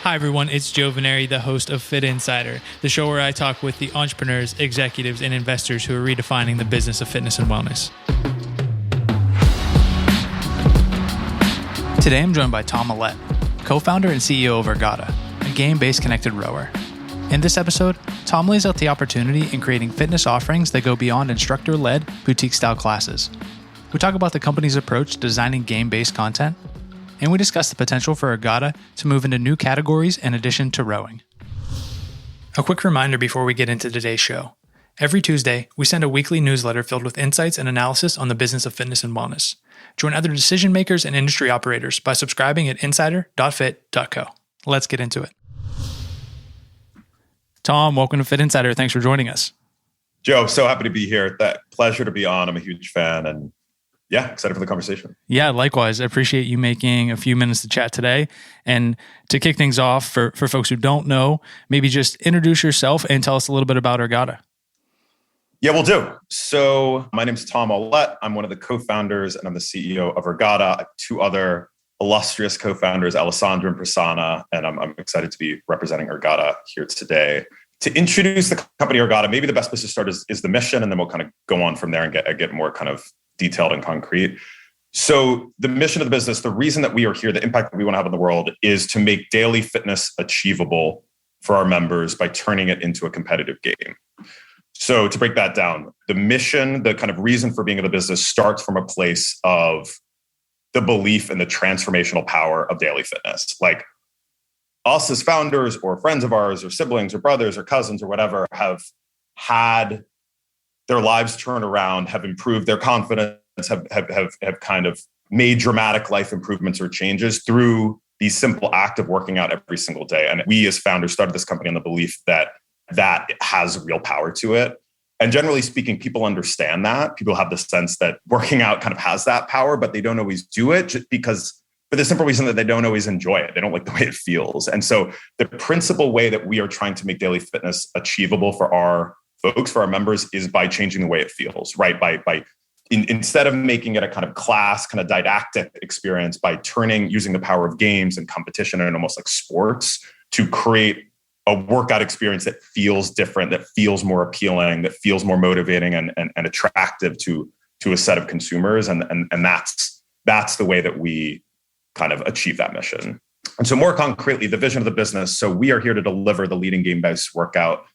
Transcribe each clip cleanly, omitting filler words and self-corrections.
Hi everyone, it's Joe Veneri, the host of Fit Insider, the show where I talk with the entrepreneurs, executives, and investors who are redefining the business of fitness and wellness. Today I'm joined by Tom Aulet, co-founder and CEO of Ergatta, a game-based connected rower. In this episode, Tom lays out the opportunity in creating fitness offerings that go beyond instructor-led boutique-style classes. We talk about the company's approach to designing game-based content, and we discuss the potential for Ergatta to move into new categories in addition to rowing. A quick reminder before we get into today's show. Every Tuesday, we send a weekly newsletter filled with insights and analysis on the business of fitness and wellness. Join other decision makers and industry operators by subscribing at insider.fit.co. Let's get into it. Tom, welcome to Fit Insider. Thanks for joining us. Joe, so happy to be here. Pleasure to be on. I'm a huge fan and excited for the conversation. Yeah, likewise. I appreciate you making a few minutes to chat today. And to kick things off, for folks who don't know, maybe just introduce yourself and tell us a little bit about Ergatta. Yeah, we'll do. So my name is Tom Aulet. I'm one of the co-founders and I'm the CEO of Ergatta. I have two other illustrious co-founders, Alessandro and Prasanna, and I'm excited to be representing Ergatta here today. To introduce the company Ergatta, maybe the best place to start is the mission, and then we'll kind of go on from there and get more kind of detailed and concrete. So the mission of the business, the reason that we are here, the impact that we want to have in the world is to make daily fitness achievable for our members by turning it into a competitive game. So to break that down, the mission, the kind of reason for being in the business starts from a place of the belief in the transformational power of daily fitness. Like us as founders or friends of ours or siblings or brothers or cousins or whatever have had their lives turn around, have improved their confidence, have kind of made dramatic life improvements or changes through the simple act of working out every single day. And we as founders started this company on the belief that has real power to it. And generally speaking, people understand that. People have the sense that working out kind of has that power, but they don't always do it just because for the simple reason that they don't always enjoy it. They don't like the way it feels. And so the principal way that we are trying to make daily fitness achievable for our folks, for our members, is by changing the way it feels, right? Instead of making it a kind of class, kind of didactic experience, by using the power of games and competition and almost like sports to create a workout experience that feels different, that feels more appealing, that feels more motivating and attractive to a set of consumers. And that's the way that we kind of achieve that mission. And so more concretely, the vision of the business. So we are here to deliver the leading game-based workout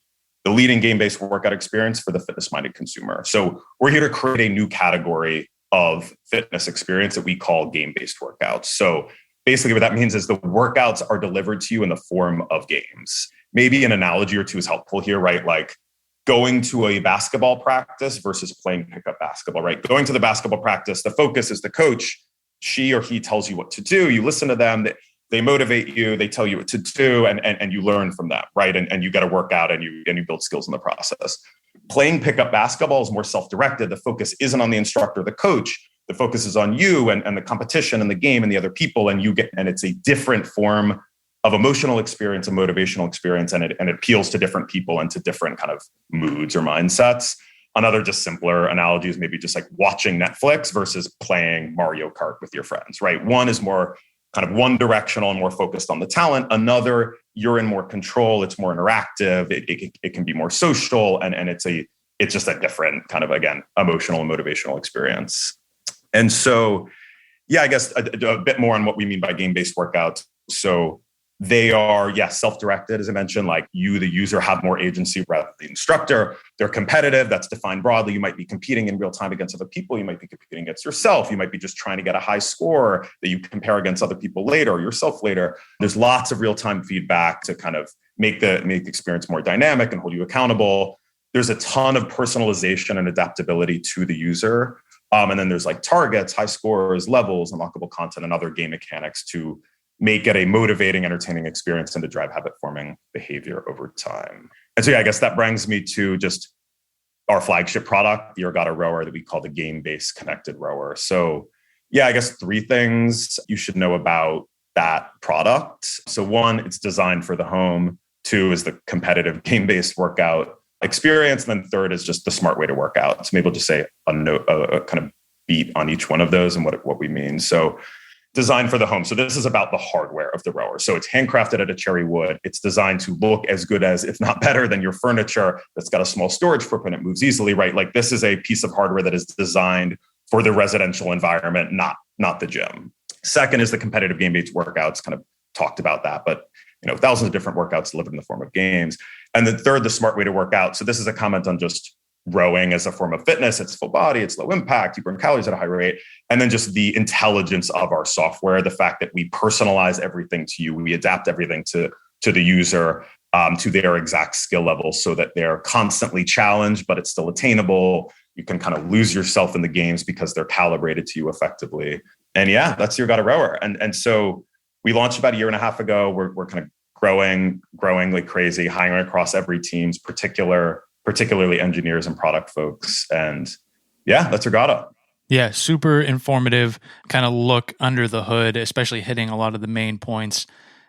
experience for the fitness-minded consumer. So we're here to create a new category of fitness experience that we call game-based workouts. So basically what that means is the workouts are delivered to you in the form of games. Maybe an analogy or two is helpful here, right? Like going to a basketball practice versus playing pickup basketball, right? Going to the basketball practice, the focus is the coach. She or he tells you what to do. You listen to them. They motivate you, they tell you what to do, and you learn from that, right? And you get a workout and you build skills in the process. Playing pickup basketball is more self-directed. The focus isn't on the instructor, the coach. The focus is on you and the competition and the game and the other people. And it's a different form of emotional experience, a motivational experience, and it appeals to different people and to different kind of moods or mindsets. Another just simpler analogy is maybe just like watching Netflix versus playing Mario Kart with your friends, right? One is more kind of one directional and more focused on the talent. Another, you're in more control. It's more interactive. It can be more social. And it's just a different kind of, again, emotional and motivational experience. And so, I guess a bit more on what we mean by game-based workouts. So they are, self-directed, as I mentioned, like you, the user, have more agency rather than the instructor. They're competitive. That's defined broadly. You might be competing in real time against other people. You might be competing against yourself. You might be just trying to get a high score that you compare against other people later or yourself later. There's lots of real-time feedback to kind of make the experience more dynamic and hold you accountable. There's a ton of personalization and adaptability to the user. And then there's like targets, high scores, levels, unlockable content, and other game mechanics to make it a motivating, entertaining experience and to drive habit-forming behavior over time. And so, I guess that brings me to just our flagship product, the Ergatta rower that we call the game-based connected rower. So, I guess three things you should know about that product. So one, it's designed for the home. Two is the competitive game-based workout experience. And then third is just the smart way to work out. So maybe we'll just say a kind of beat on each one of those and what we mean. So designed for the home. So this is about the hardware of the rower. So it's handcrafted out of cherry wood. It's designed to look as good as, if not better than your furniture. That's got a small storage footprint. It moves easily, right? Like this is a piece of hardware that is designed for the residential environment, not the gym. Second is the competitive game-based workouts, kind of talked about that, but thousands of different workouts delivered in the form of games. And then third, the smart way to work out. So this is a comment on just rowing as a form of fitness. It's full body, it's low impact, you burn calories at a high rate. And then just the intelligence of our software, the fact that we personalize everything to you, we adapt everything to the user, to their exact skill level so that they're constantly challenged, but it's still attainable. You can kind of lose yourself in the games because they're calibrated to you effectively. And yeah, that's your Ergatta rower. And so we launched about a year and a half ago. We're kind of growing like crazy, hiring across every team's particularly engineers and product folks. And yeah, that's Ergatta. Yeah, super informative kind of look under the hood, especially hitting a lot of the main points.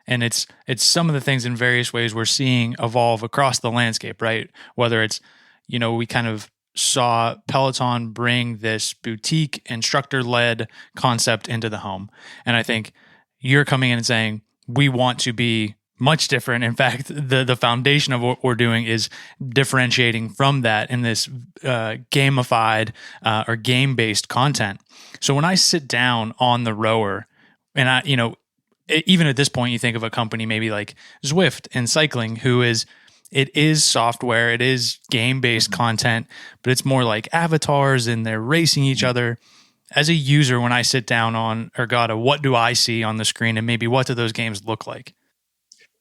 And it's some of the things in various ways we're seeing evolve across the landscape, right? Whether it's, we kind of saw Peloton bring this boutique instructor-led concept into the home. And I think you're coming in and saying, we want to be much different. In fact, the foundation of what we're doing is differentiating from that in this gamified or game-based content. So when I sit down on the rower, and even at this point, you think of a company maybe like Zwift in cycling, it is software, it is game-based content, but it's more like avatars and they're racing each other. As a user, when I sit down on Ergatta, what do I see on the screen, and maybe what do those games look like?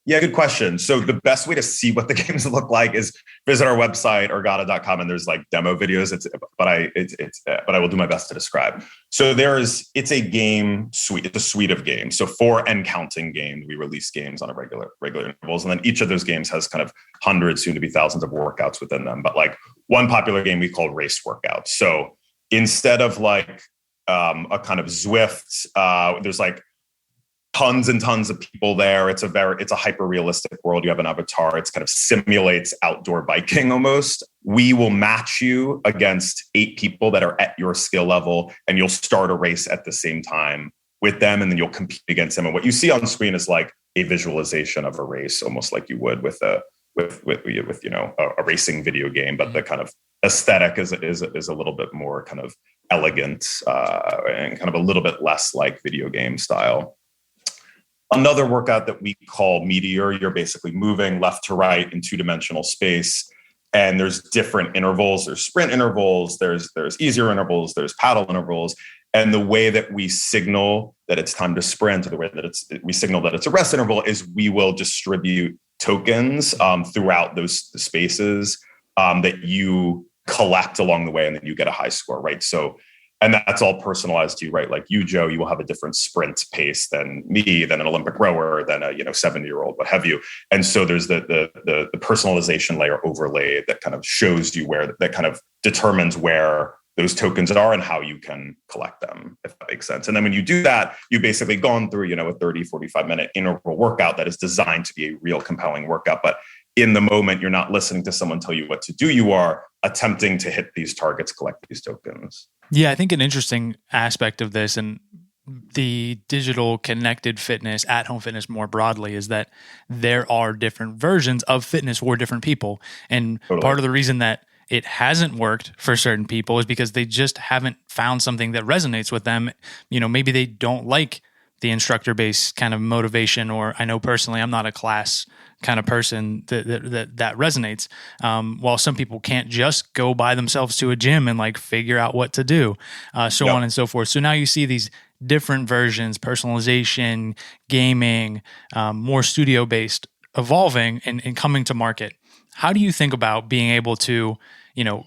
Yeah, good question. So the best way to see what the games look like is visit our website, ergatta.com, and there's like demo videos. But I will do my best to describe. So it's a game suite. It's a suite of games. So for and counting games, we release games on a regular intervals, and then each of those games has kind of hundreds, soon to be thousands of workouts within them. But like one popular game we call race workouts. So instead of like a kind of Zwift, there's like tons and tons of people there. It's a hyper realistic world. You have an avatar. It's kind of simulates outdoor biking almost. We will match you against 8 people that are at your skill level, and you'll start a race at the same time with them, and then you'll compete against them. And what you see on screen is like a visualization of a race, almost like you would with a racing video game, but the kind of aesthetic is a little bit more kind of elegant and kind of a little bit less like video game style. Another workout that we call Meteor, you're basically moving left to right in 2-dimensional space. And there's different intervals. There's sprint intervals, there's easier intervals, there's paddle intervals. And the way that we signal that it's time to sprint, or the way that we signal that it's a rest interval, is we will distribute tokens throughout those spaces that you collect along the way, and then you get a high score, right? So, and that's all personalized to you, right? Like you, Joe, you will have a different sprint pace than me, than an Olympic rower, than a 70-year-old, what have you. And so there's the personalization layer overlaid that kind of shows you that kind of determines where those tokens are and how you can collect them, if that makes sense. And then when you do that, you've basically gone through, a 30, 45-minute interval workout that is designed to be a real compelling workout. But in the moment, you're not listening to someone tell you what to do. You are attempting to hit these targets, collect these tokens. Yeah, I think an interesting aspect of this and the digital connected fitness, at-home fitness more broadly, is that there are different versions of fitness for different people. And totally. Part of the reason that it hasn't worked for certain people is because they just haven't found something that resonates with them. Maybe they don't like the instructor-based kind of motivation, or I know personally I'm not a class kind of person that resonates. While some people can't just go by themselves to a gym and like figure out what to do, so on and so forth. So now you see these different versions, personalization, gaming, more studio-based, evolving and coming to market. How do you think about being able to,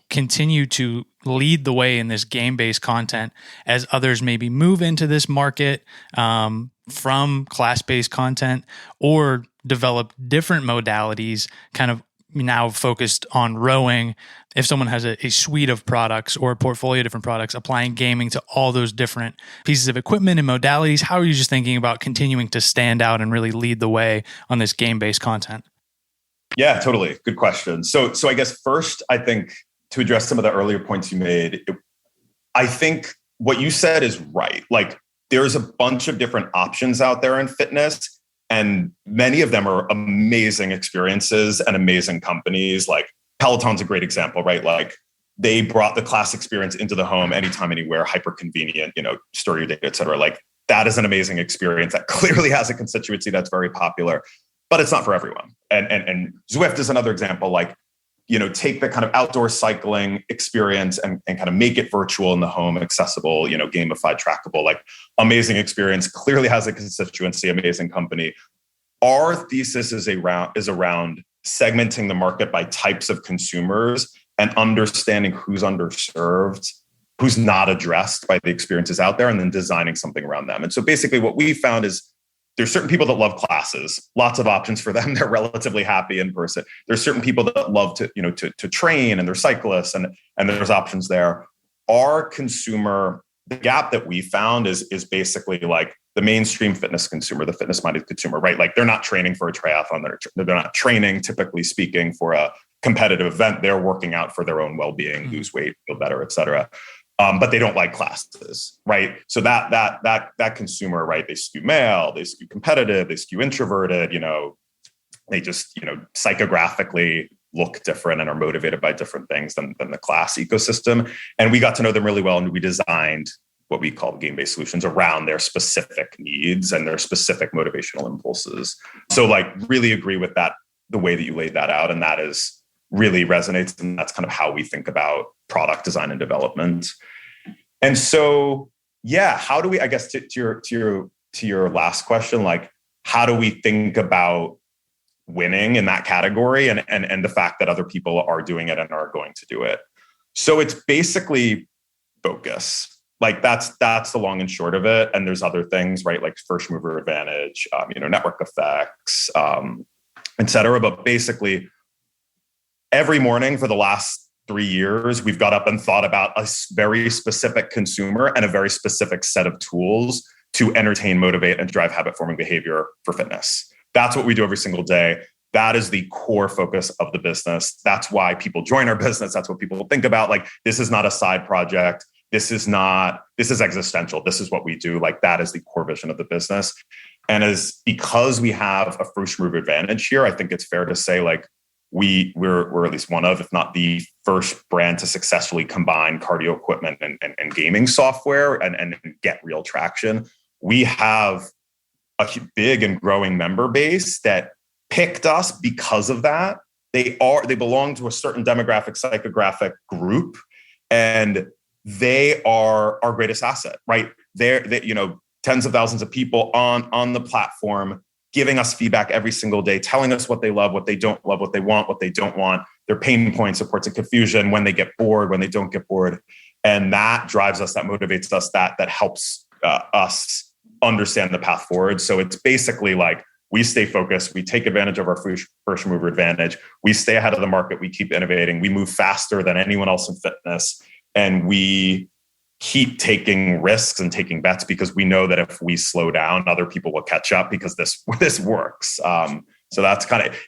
continue to lead the way in this game-based content as others maybe move into this market from class-based content, or develop different modalities kind of now focused on rowing? If someone has a suite of products or a portfolio of different products, applying gaming to all those different pieces of equipment and modalities, how are you just thinking about continuing to stand out and really lead the way on this game-based content? Yeah, totally. Good question. So I guess first, I think to address some of the earlier points you made, I think what you said is right. Like there's a bunch of different options out there in fitness, and many of them are amazing experiences and amazing companies. Like Peloton's a great example, right? Like they brought the class experience into the home anytime, anywhere, hyper convenient, store your data, et cetera. Like that is an amazing experience that clearly has a constituency that's very popular, but it's not for everyone. And Zwift is another example. Like, take the kind of outdoor cycling experience and kind of make it virtual in the home, accessible, gamified, trackable, like amazing experience, clearly has a constituency, amazing company. Our thesis is around segmenting the market by types of consumers and understanding who's underserved, who's not addressed by the experiences out there, and then designing something around them. And so basically what we found is there's certain people that love classes, lots of options for them. They're relatively happy in person. There's certain people that love to train, and they're cyclists, and there's options there. Our consumer, the gap that we found is basically like the mainstream fitness consumer, the fitness-minded consumer, right? Like they're not training for a triathlon. They're not training, typically speaking, for a competitive event. They're working out for their own well-being, lose weight, feel better, et cetera. But they don't like classes, right? So that consumer, right? They skew male, they skew competitive, they skew introverted. They just psychographically look different and are motivated by different things than the class ecosystem. And we got to know them really well, and we designed what we call game-based solutions around their specific needs and their specific motivational impulses. So, like, really agree with that, the way that you laid that out, and that is really resonates, and that's kind of how we think about product design and development. And so, yeah, how do we, I guess, to your last question, like, how do we think about winning in that category, and the fact that other people are doing it and are going to do it? So it's basically focus. Like that's the long and short of it. And there's other things, right? Like first mover advantage, network effects, et cetera. But basically, every morning for the last 3 years, we've got up and thought about a very specific consumer and a very specific set of tools to entertain, motivate, and drive habit-forming behavior for fitness. That's what we do every single day. That is the core focus of the business. That's why people join our business. That's what people think about. Like, this is not a side project. This is existential. This is what we do. Like, that is the core vision of the business. And because we have a first move advantage here, I think it's fair to say, like, we're at least one of, if not the first brand to successfully combine cardio equipment and gaming software and get real traction. We have a big and growing member base that picked us because of that. They belong to a certain demographic, psychographic group, and they are our greatest asset, right? They're tens of thousands of people on the platform, giving us feedback every single day, telling us what they love, what they don't love, what they want, what they don't want, their pain points, supports, and confusion, when they get bored, when they don't get bored. And that drives us, that motivates us, that helps us understand the path forward. So it's basically like, we stay focused, we take advantage of our first mover advantage, we stay ahead of the market, we keep innovating, we move faster than anyone else in fitness, and we keep taking risks and taking bets because we know that if we slow down, other people will catch up because this works. So that's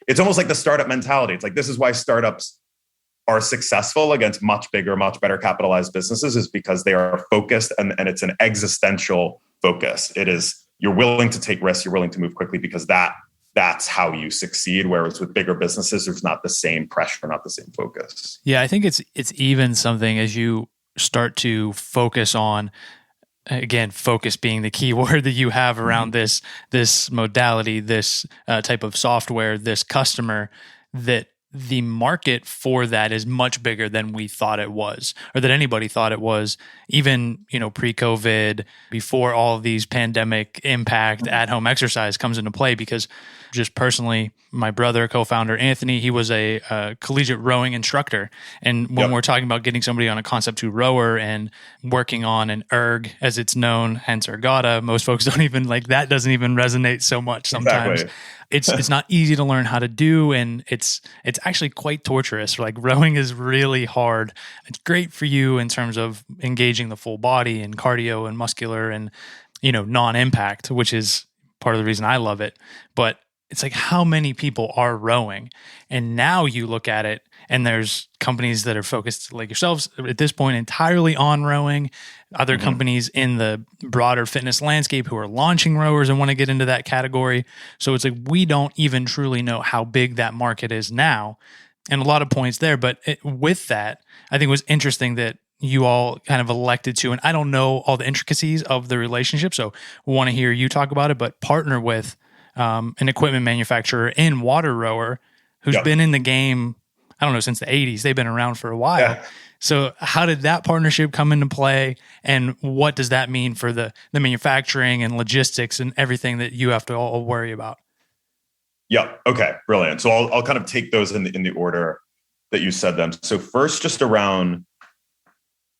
it's almost like the startup mentality. It's like, this is why startups are successful against much bigger, much better capitalized businesses, is because they are focused, and it's an existential focus. It is, you're willing to take risks, you're willing to move quickly, because that's how you succeed. Whereas with bigger businesses, there's not the same pressure, not the same focus. Yeah, I think it's even something as you start to focus on, again, focus being the key word that you have around this modality, this type of software, this customer, that the market for that is much bigger than we thought it was, or that anybody thought it was, even, pre-COVID, before all of these pandemic impact at-home exercise comes into play. Because just personally, my brother, co-founder Anthony, he was a collegiate rowing instructor. And when we're talking about getting somebody on a Concept 2 rower and working on an erg, as it's known, hence Ergatta, most folks don't even, like, that doesn't even resonate so much sometimes. Exactly. It's not easy to learn how to do, and it's actually quite torturous. Like, rowing is really hard. It's great for you in terms of engaging the full body and cardio and muscular and, non-impact, which is part of the reason I love it. But it's like how many people are rowing? And now you look at it and there's companies that are focused like yourselves at this point entirely on rowing, other companies in the broader fitness landscape who are launching rowers and want to get into that category. So it's like we don't even truly know how big that market is now. And a lot of points there. But with that, I think it was interesting that you all kind of elected to, and I don't know all the intricacies of the relationship, so want to hear you talk about it, but partner with an equipment manufacturer in water rower who's been in the game, I don't know, since the 80s. They've been around for a while. Yeah. So how did that partnership come into play, and what does that mean for the manufacturing and logistics and everything that you have to all worry about? Yeah. Okay. Brilliant. So I'll kind of take those in the order that you said them. So first, just around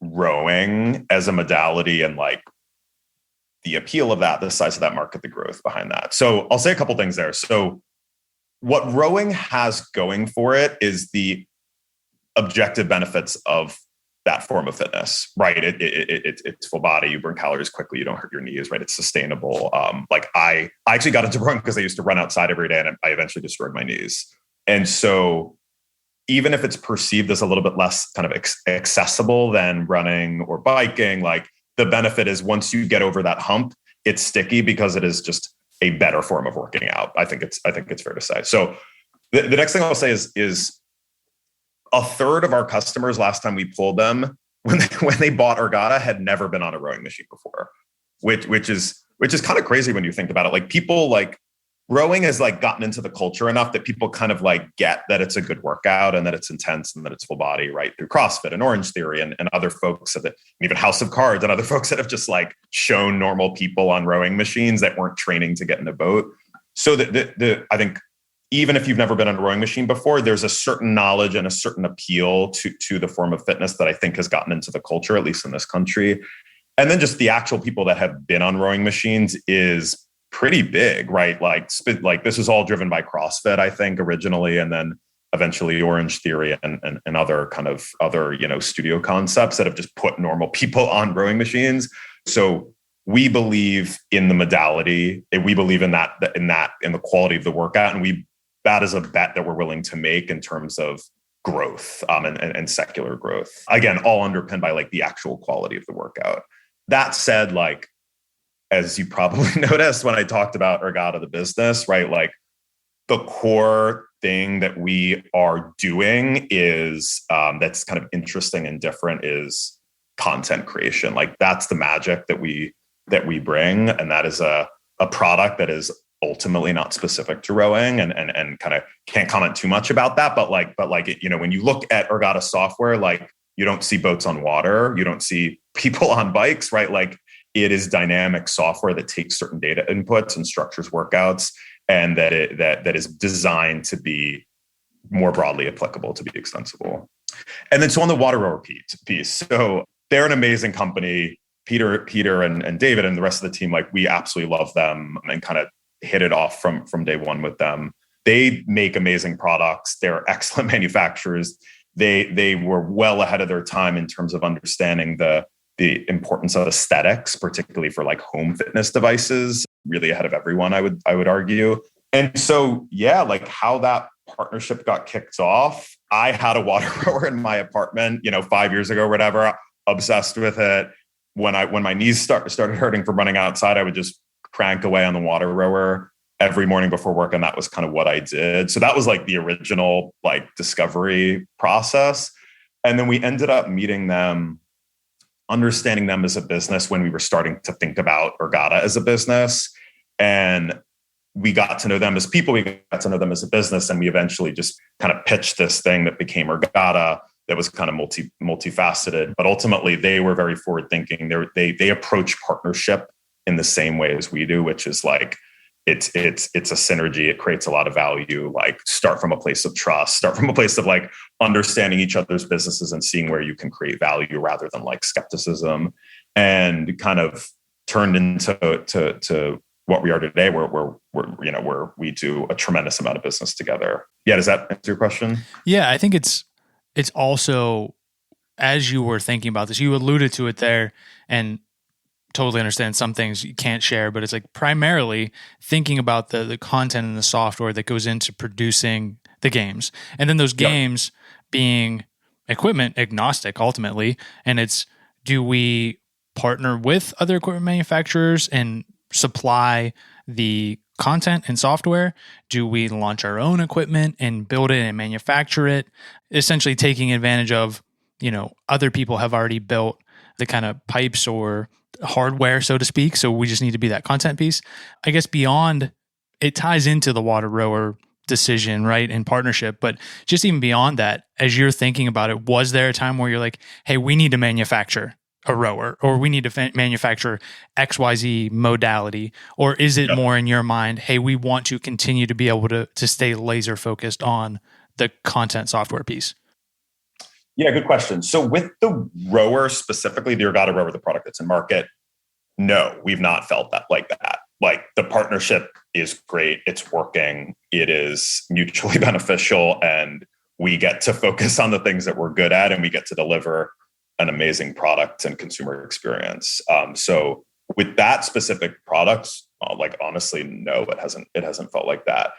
rowing as a modality and like the appeal of that, the size of that market, the growth behind that. So I'll say a couple things there. So what rowing has going for it is the objective benefits of that form of fitness, right? It's full body. You burn calories quickly. You don't hurt your knees, right? It's sustainable. Like I actually got into rowing because I used to run outside every day, and I eventually destroyed my knees. And so even if it's perceived as a little bit less kind of accessible than running or biking, like the benefit is once you get over that hump, it's sticky because it is just a better form of working out. I think it's fair to say. So the next thing I'll say is a third of our customers last time we polled them when they bought Ergatta had never been on a rowing machine before, which is kind of crazy when you think about it. Like people like rowing has like gotten into the culture enough that people kind of like get that it's a good workout and that it's intense and that it's full body, right? Through CrossFit and Orange Theory and other folks that even House of Cards and other folks that have just like shown normal people on rowing machines that weren't training to get in a boat. So I think even if you've never been on a rowing machine before, there's a certain knowledge and a certain appeal to the form of fitness that I think has gotten into the culture, at least in this country. And then just the actual people that have been on rowing machines is pretty big, right? Like this is all driven by CrossFit, I think, originally, and then eventually Orange Theory and other kind of other, studio concepts that have just put normal people on rowing machines. So we believe in the modality, and we believe in the quality of the workout, and that is a bet that we're willing to make in terms of growth and secular growth. Again, all underpinned by like the actual quality of the workout. That said, like, as you probably noticed when I talked about Ergatta, the business, right? Like the core thing that we are doing is that's kind of interesting and different is content creation. Like that's the magic that we bring. And that is a product that is ultimately not specific to rowing and kind of can't comment too much about that. But when you look at Ergatta software, like you don't see boats on water, you don't see people on bikes, right? Like it is dynamic software that takes certain data inputs and structures workouts, and that is designed to be more broadly applicable, to be extensible. And then so on the water rower piece, so they're an amazing company. Peter and David and the rest of the team, like we absolutely love them and kind of hit it off from day one with them. They make amazing products. They're excellent manufacturers. They were well ahead of their time in terms of understanding the importance of aesthetics, particularly for like home fitness devices, really ahead of everyone, I would argue. And so, yeah, like how that partnership got kicked off, I had a water rower in my apartment, 5 years ago or whatever, obsessed with it. When my knees started hurting from running outside, I would just crank away on the water rower every morning before work. And that was kind of what I did. So that was like the original like discovery process. And then we ended up meeting them, understanding them as a business when we were starting to think about Ergatta as a business. And we got to know them as people, we got to know them as a business. And we eventually just kind of pitched this thing that became Ergatta that was kind of multifaceted. But ultimately, they were very forward thinking. They approach partnership in the same way as we do, which is like, it's a synergy. It creates a lot of value, like start from a place of trust, start from a place of like understanding each other's businesses and seeing where you can create value rather than like skepticism, and kind of turned into what we are today, where we do a tremendous amount of business together. Yeah. Does that answer your question? Yeah. I think it's also, as you were thinking about this, you alluded to it there, and totally understand some things you can't share, but it's like primarily thinking about the content and the software that goes into producing the games. And then those games being equipment agnostic ultimately. And it's, do we partner with other equipment manufacturers and supply the content and software? Do we launch our own equipment and build it and manufacture it? Essentially taking advantage of, other people have already built the kind of pipes or hardware, so to speak. So we just need to be that content piece. I guess beyond, it ties into the water rower decision, right? In partnership. But just even beyond that, as you're thinking about it, was there a time where you're like, hey, we need to manufacture a rower, or we need to manufacture XYZ modality? Or is it more in your mind, hey, we want to continue to be able to stay laser focused on the content software piece? Yeah, good question. So with the rower specifically, the Ergatta rower, the product that's in market, no, we've not felt that like that. Like the partnership is great. It's working. It is mutually beneficial. And we get to focus on the things that we're good at, and we get to deliver an amazing product and consumer experience. So with that specific product, honestly, no, it hasn't felt like that.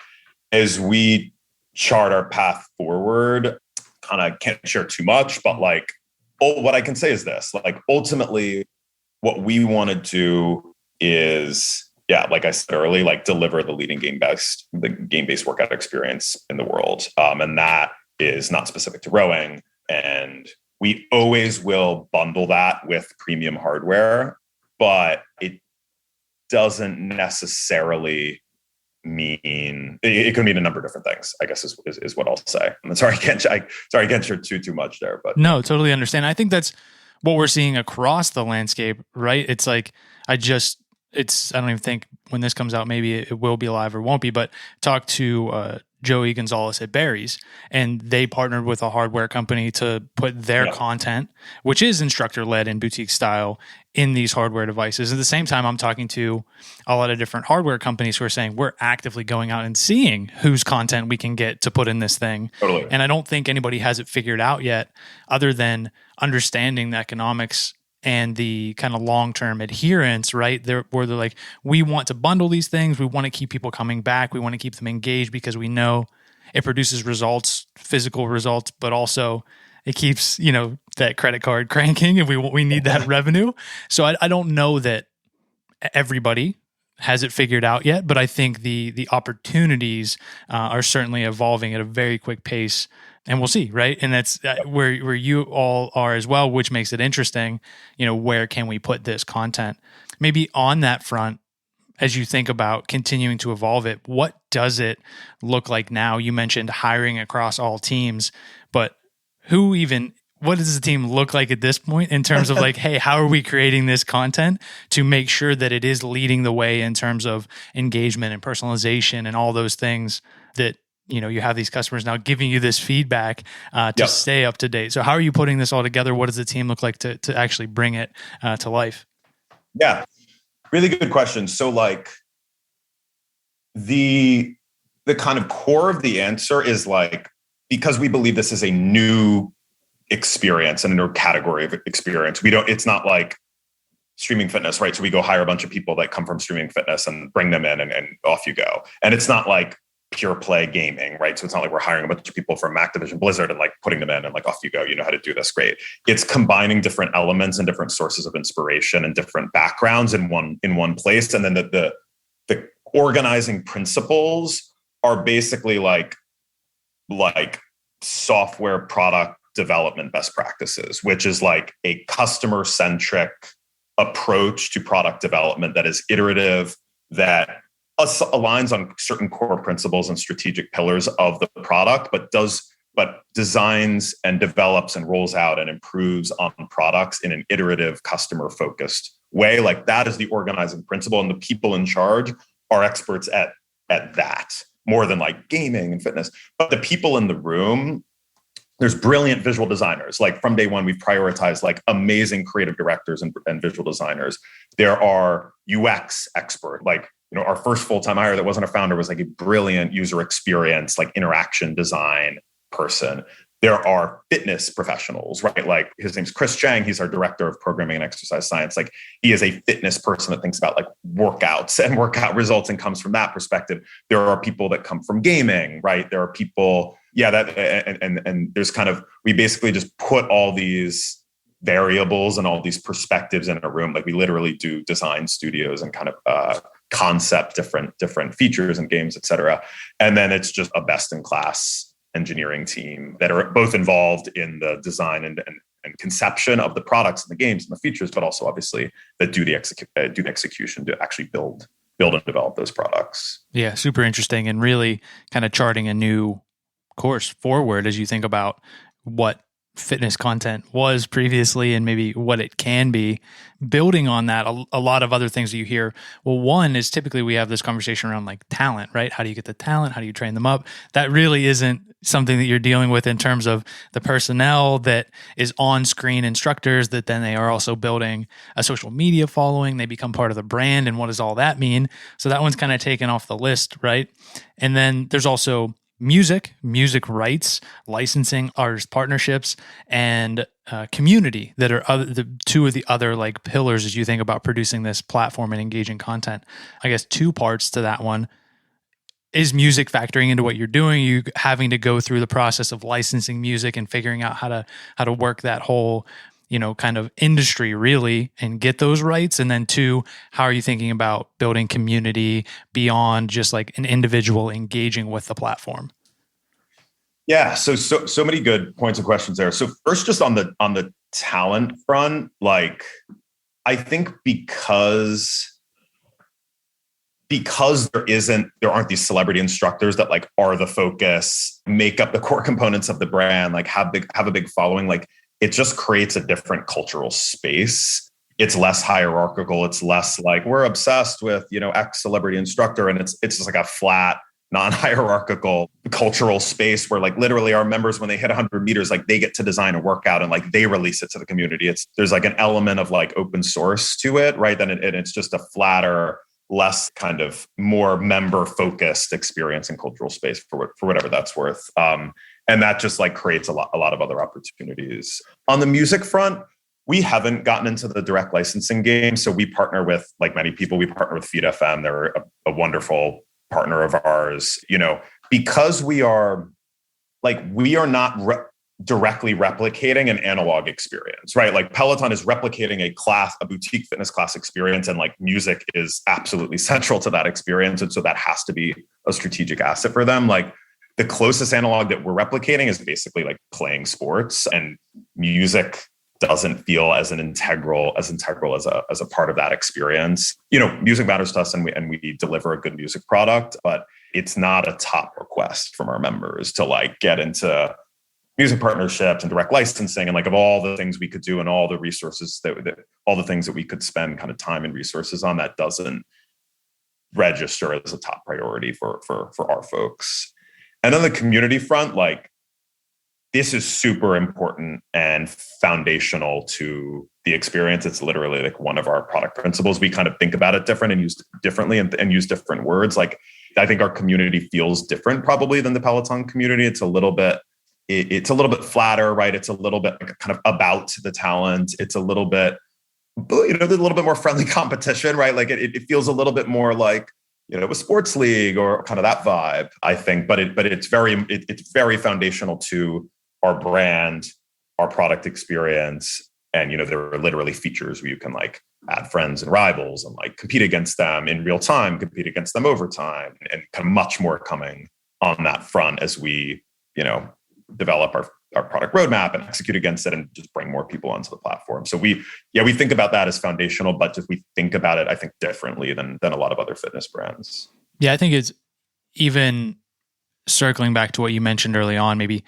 As we chart our path forward, kind of can't share too much, but what I can say is this: ultimately, what we want to do is, like I said earlier, deliver the leading game-based workout experience in the world, and that is not specific to rowing. And we always will bundle that with premium hardware, but it doesn't necessarily mean, it could mean a number of different things, I guess is what I'll say. I'm sorry, I can't share too much there, but no, totally understand. I think that's what we're seeing across the landscape, right? It's like, I don't even think when this comes out, maybe it will be live or won't be, but talk to Joey Gonzalez at Barry's, and they partnered with a hardware company to put their content, which is instructor-led and boutique style, in these hardware devices. At the same time, I'm talking to a lot of different hardware companies who are saying we're actively going out and seeing whose content we can get to put in this thing. Totally. And I don't think anybody has it figured out yet, other than understanding the economics and the kind of long-term adherence, right? Where they're like, we want to bundle these things. We want to keep people coming back. We want to keep them engaged because we know it produces results, physical results, but also it keeps, that credit card cranking, and we need that revenue. So I don't know that everybody has it figured out yet, but I think the opportunities are certainly evolving at a very quick pace. And we'll see, right? And that's where you all are as well, which makes it interesting. Where can we put this content? Maybe on that front, as you think about continuing to evolve it, what does it look like now? You mentioned hiring across all teams, but what does the team look like at this point in terms of hey, how are we creating this content to make sure that it is leading the way in terms of engagement and personalization and all those things that, you have these customers now giving you this feedback to stay up to date. So how are you putting this all together? What does the team look like to actually bring it to life? Yeah, really good question. So the kind of core of the answer is because we believe this is a new experience and a new category of experience. It's not like streaming fitness, right? So we go hire a bunch of people that come from streaming fitness and bring them in and off you go. And it's not like pure play gaming, right? So it's not like we're hiring a bunch of people from Activision Blizzard and putting them in and off you go, you know how to do this, great. It's combining different elements and different sources of inspiration and different backgrounds in one place. And then the organizing principles are basically like software product development best practices, which is a customer-centric approach to product development that is iterative, that aligns on certain core principles and strategic pillars of the product, but designs and develops and rolls out and improves on products in an iterative, customer-focused way. That is the organizing principle, and the people in charge are experts at that, more than gaming and fitness. But the people in the room, there's brilliant visual designers. From day one, we've prioritized amazing creative directors and visual designers. There are UX experts. Our first full-time hire that wasn't a founder was a brilliant user experience, interaction design person. there are fitness professionals, right? Like his name's Chris Chang. He's our director of programming and exercise science. Like he is a fitness person that thinks about like workouts and workout results and comes from that perspective. There are people that come from gaming, right? There are people, and there's kind of, we basically just put all these variables and all these perspectives in a room. Like we literally do design studios and kind of concept different features and games, et cetera. And then it's just a best in class engineering team that are both involved in the design and conception of the products and the games and the features, but also obviously that do the execution to actually build and develop those products. Yeah, super interesting, and really kind of charting a new course forward as you think about what fitness content was previously and maybe what it can be. Building on that, a lot of other things that you hear. Well, one is typically we have this conversation around like talent, right? How do you get the talent? How do you train them up? That really isn't something that you're dealing with in terms of the personnel that is on-screen instructors that then they are also building a social media following. They become part of the brand. And what does all that mean? So that one's kind of taken off the list, right? And then there's also music rights, licensing, artist partnerships, and community that are the two of the other like pillars as you think about producing this platform and engaging content. I guess two parts to that one. Is music factoring into what you're doing? You having to go through the process of licensing music and figuring out how to work that whole, kind of industry really and get those rights. And then two, how are you thinking about building community beyond just like an individual engaging with the platform? Yeah. So many good points and questions there. So first, just on the talent front, like I think because there aren't these celebrity instructors that like are the focus, make up the core components of the brand, like have a big following, like it just creates a different cultural space. It's less hierarchical. It's less like we're obsessed with, X celebrity instructor. And it's just like a flat, non-hierarchical cultural space where like literally our members, when they hit 100 meters, like they get to design a workout and like they release it to the community. There's like an element of like open source to it, right? And it's just a flatter, less kind of more member focused experience and cultural space for whatever that's worth. And that just like creates a lot of other opportunities. On the music front, we haven't gotten into the direct licensing game. So we partner with, like many people, we partner with Feed FM. They're a wonderful partner of ours, because we are not directly replicating an analog experience, right? Like Peloton is replicating a boutique fitness class experience, and like music is absolutely central to that experience. And so that has to be a strategic asset for them. Like the closest analog that we're replicating is basically like playing sports, and music doesn't feel as integral as a part of that experience. Music matters to us, and we deliver a good music product, but it's not a top request from our members to like get into music partnerships and direct licensing and like of all the things we could do and all the resources all the things that we could spend kind of time and resources on. That doesn't register as a top priority for our folks. And on the community front, like this is super important and foundational to the experience. It's literally like one of our product principles. We kind of think about it different and use differently and use different words. Like I think our community feels different probably than the Peloton community. It's a little bit flatter, right? It's a little bit kind of about the talent. It's a little bit, there's a little bit more friendly competition, right? Like it feels a little bit more like, a sports league or kind of that vibe, I think. But it's very foundational to our brand, our product experience. And, there are literally features where you can like add friends and rivals and like compete against them in real time, compete against them over time, and kind of much more coming on that front as we, develop our product roadmap and execute against it and just bring more people onto the platform. So we think about that as foundational, but just we think about it, I think, differently than a lot of other fitness brands. Yeah, I think it's even circling back to what you mentioned early on, maybe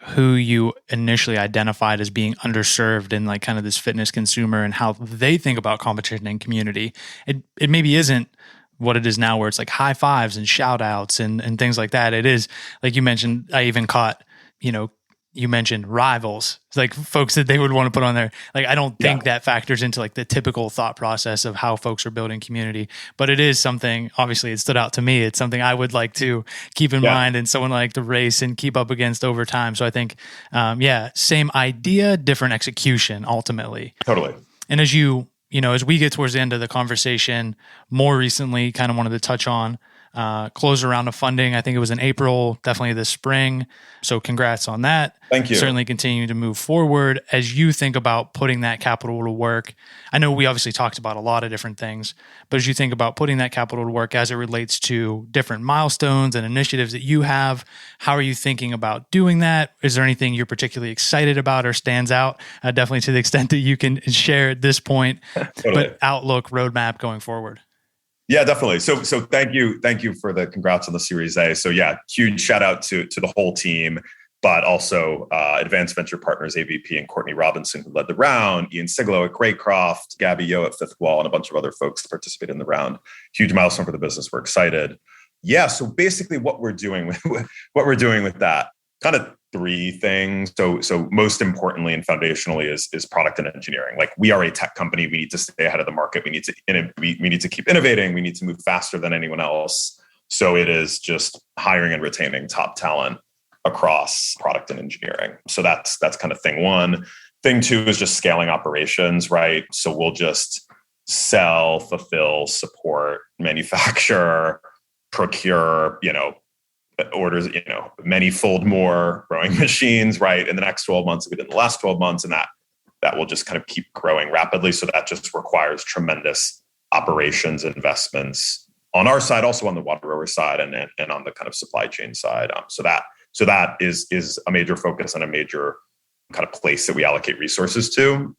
who you initially identified as being underserved in like kind of this fitness consumer and how they think about competition and community. It maybe isn't what it is now where it's like high fives and shout outs and things like that. It is, like you mentioned, I even caught, you mentioned rivals, it's like folks that they would want to put on there. Like, I don't think that factors into like the typical thought process of how folks are building community, but it is something, obviously it stood out to me. It's something I would like to keep in mind and someone like to race and keep up against over time. So I think, same idea, different execution ultimately. Totally. And as as we get towards the end of the conversation, more recently, kind of wanted to touch on close a round of funding. I think it was in April, definitely this spring. So congrats on that. Thank you. Certainly continue to move forward as you think about putting that capital to work. I know we obviously talked about a lot of different things, but as you think about putting that capital to work as it relates to different milestones and initiatives that you have, how are you thinking about doing that? Is there anything you're particularly excited about or stands out? Definitely to the extent that you can share at this point, Totally. But outlook, roadmap going forward. Yeah, definitely. So thank you for the congrats on the Series A. So yeah, huge shout out to the whole team, but also Advanced Venture Partners AVP and Courtney Robinson, who led the round, Ian Siglo at Greycroft, Gabby Yo at Fifth Wall, and a bunch of other folks participated in the round. Huge milestone for the business. We're excited. Yeah. So basically, what we're doing with that, kind of three things. So most importantly and foundationally is product and engineering. Like, we are a tech company. We need to stay ahead of the market. We need to keep innovating. We need to move faster than anyone else. So it is just hiring and retaining top talent across product and engineering. So that's kind of thing one. Thing two is just scaling operations, right? So we'll just sell, fulfill, support, manufacture, procure, orders, many-fold more growing machines, right? In the next 12 months, within the last 12 months, and that will just kind of keep growing rapidly. So that just requires tremendous operations investments on our side, also on the water rower side, and on the kind of supply chain side. So that is a major focus and a major kind of place that we allocate resources to.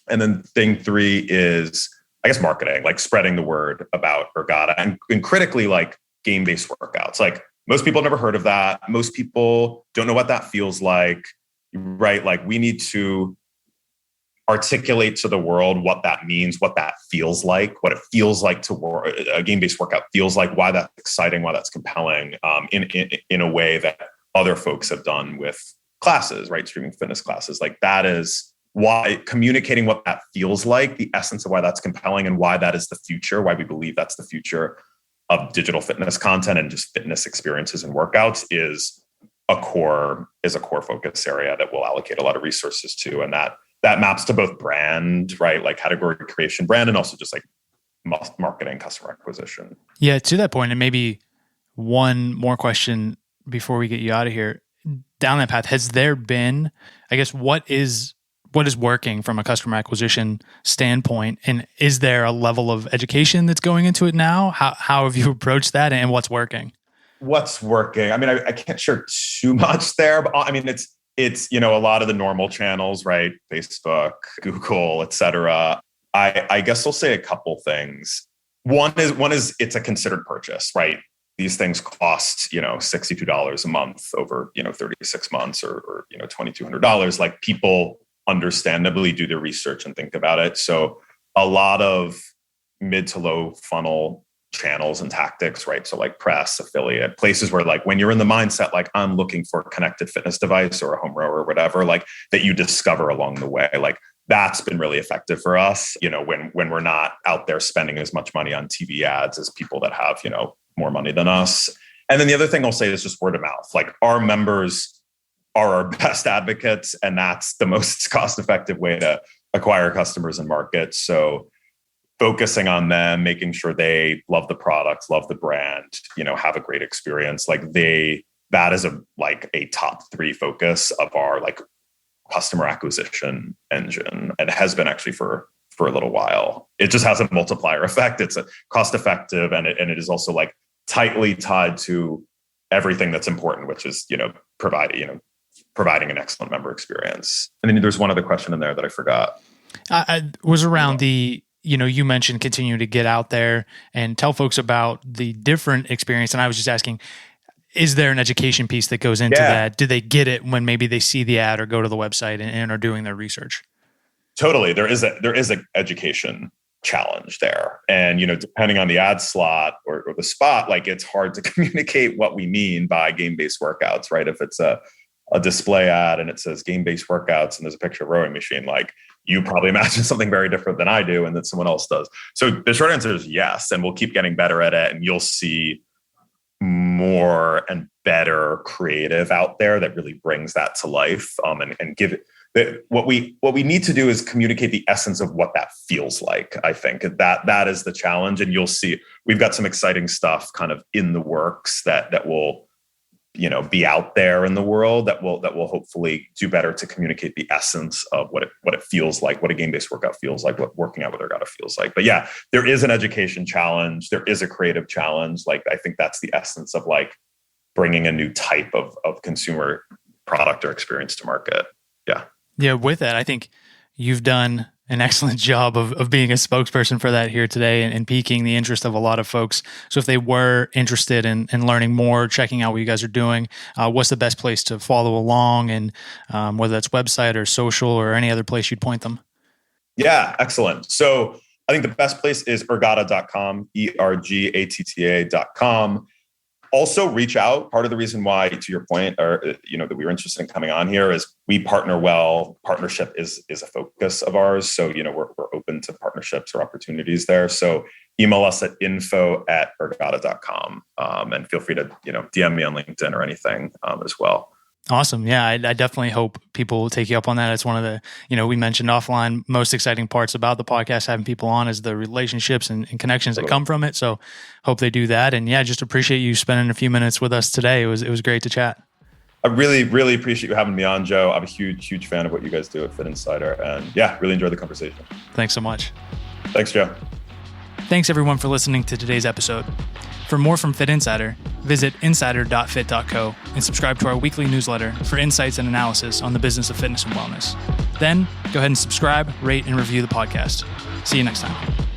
And then thing three is, I guess, marketing, like spreading the word about Ergatta, and critically, like game-based workouts. Like, most people have never heard of that. Most people don't know what that feels like, right? Like, we need to articulate to the world what that means, what that feels like, what it feels like to work. A game-based workout feels like, why that's exciting, why that's compelling, in a way that other folks have done with classes, right? Streaming fitness classes. Like, that is why communicating what that feels like, the essence of why that's compelling and why that is the future, why we believe that's the future of digital fitness content and just fitness experiences and workouts is a core focus area that we'll allocate a lot of resources to. And that maps to both brand, right? Like category creation, brand, and also just like marketing, customer acquisition. Yeah. To that point, and maybe one more question before we get you out of here. Down that path, has there been, I guess, what is working from a customer acquisition standpoint? And is there a level of education that's going into it now? How have you approached that, and what's working? What's working? I mean, I can't share too much there, but I mean, it's a lot of the normal channels, right? Facebook, Google, et cetera. I guess I'll say a couple things. One is it's a considered purchase, right? These things cost, $62 a month over, 36 months or $2,200. Like, people understandably do their research and think about it. So a lot of mid to low funnel channels and tactics, right? So like press, affiliate, places where, like, when you're in the mindset, like, I'm looking for a connected fitness device or a home rower or whatever, like, that you discover along the way, like, that's been really effective for us, when we're not out there spending as much money on TV ads as people that have, more money than us. And then the other thing I'll say is just word of mouth. Like, our members are our best advocates, and that's the most cost-effective way to acquire customers and market. So focusing on them, making sure they love the product, love the brand, have a great experience. Like, that is a top three focus of our like customer acquisition engine, and it has been actually for a little while. It just has a multiplier effect. It's a cost-effective, and it is also like tightly tied to everything that's important, which is, providing an excellent member experience. And then there's one other question in there that I forgot. I was around the, you mentioned continue to get out there and tell folks about the different experience. And I was just asking, is there an education piece that goes into that? Do they get it when maybe they see the ad or go to the website and are doing their research? Totally. There is an education challenge there. And, depending on the ad slot or the spot, like, it's hard to communicate what we mean by game-based workouts, right? If it's a a display ad and it says game-based workouts and there's a picture of a rowing machine, like you probably imagine something very different than I do and that someone else does. So the short answer is yes, and we'll keep getting better at it, and you'll see more and better creative out there that really brings that to life, and give it. What we need to do is communicate the essence of what that feels like. I think that is the challenge, and you'll see we've got some exciting stuff kind of in the works that will, be out there in the world that will hopefully do better to communicate the essence of what it feels like, what a game-based workout feels like, what working out with Ergatta feels like. But yeah, there is an education challenge, there is a creative challenge. Like I think that's the essence of like bringing a new type of consumer product or experience to market. Yeah. Yeah, with that, I think you've done an excellent job of being a spokesperson for that here today and piquing the interest of a lot of folks. So if they were interested in learning more, checking out what you guys are doing, what's the best place to follow along, and whether that's website or social or any other place you'd point them? Yeah, excellent. So I think the best place is ergatta.com, ERGATTA.com. Also reach out. Part of the reason why, to your point, that we were interested in coming on here is we partner well. Partnership is a focus of ours. So, we're open to partnerships or opportunities there. So email us at info@ergatta.com, and feel free to, DM me on LinkedIn or anything as well. Awesome. Yeah, I definitely hope people will take you up on that. It's one of the, we mentioned offline, most exciting parts about the podcast, having people on, is the relationships and connections that come from it. So hope they do that. And yeah, just appreciate you spending a few minutes with us today. It was great to chat. I really, really appreciate you having me on, Joe. I'm a huge, huge fan of what you guys do at Fit Insider. And yeah, really enjoyed the conversation. Thanks so much. Thanks, Joe. Thanks everyone for listening to today's episode. For more from Fit Insider, visit insider.fit.co and subscribe to our weekly newsletter for insights and analysis on the business of fitness and wellness. Then, go ahead and subscribe, rate, and review the podcast. See you next time.